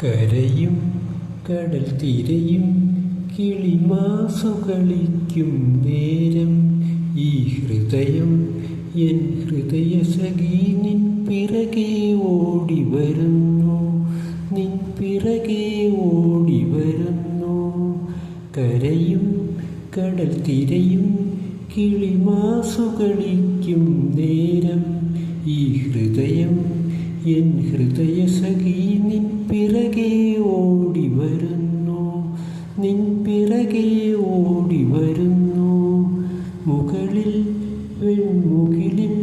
കരയും കടൽ തിരയും കിളിമാസുകളിക്കും നേരം ഈ ഹൃദയം എൻ ഹൃദയസഖി നിൻ പിറകെ ഓടി വരുന്നു, നിൻ പിറകെ ഓടി വരുന്നു. കരയും കടൽ തിരയും കിളിമാസുകളിക്കും നേരം ഈ ഹൃദയം എൻ ഹൃദയസഖി നിൻ പിറകെ ഓടി വരുന്നു, നിൻ പിറകെ ഓടി വരുന്നു. മുകളിൽ വെൺമുകിലിൽ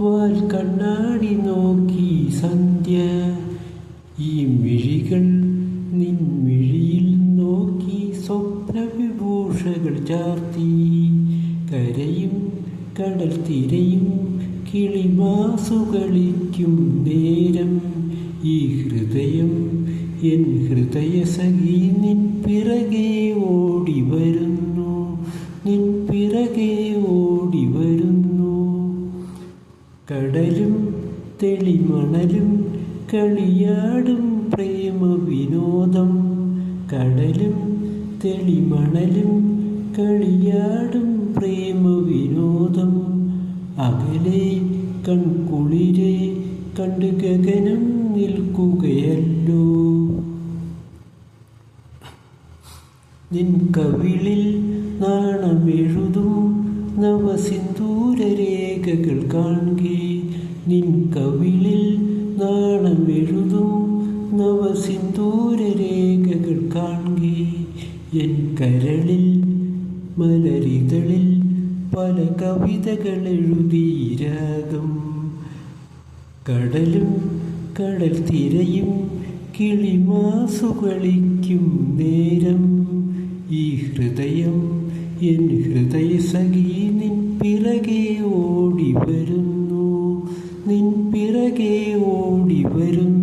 വാൽ കണ്ണാടി നോക്കി സന്ധ്യ, ഈ മിഴികൾ നിൻ മിഴിയിൽ നോക്കി സ്വപ്നവിഭൂഷകൾ ചാർത്തി. കരയും കടൽ തിരയും കിളിമാസുകളിക്കും നേരം ഈ ഹൃദയം എൻ ഹൃദയസഖി നിൻ പിറകെ ഓടി വരുന്നു, നിൻ പിറകെ ഓടി വരുന്നു. കടലും തെളിമണലും കളിയാടും പ്രേമ വിനോദം, കടലും തെളിമണലും കളിയാടും പ്രേമ വിനോദം. അകലെ കൺകുളിരെ കണ്ട് ഗഗനം നിൽക്കുകയല്ലോ, നിൻ കവിളിൽ നാണമെഴുതും നവസിന്ദൂരരേഖകൾ കാൺകെ, നിൻ കവിളിൽ നാണമെഴുതും നവസിന്ദൂരരേഖകൾ കാൺകെ. എൻ കരളിൽ മലരിതളിൽ പല കവിതകൾ എഴുതിയിരാഗം. കടലും കടൽ തിരയും കിളിമാസുകളിക്കും നേരം ഈ ഹൃദയം എൻ ഹൃദയസഖി നിൻ പിറകെ ഓടി വരുന്നു, നിൻ പിറകെ ഓടി വരുന്നു.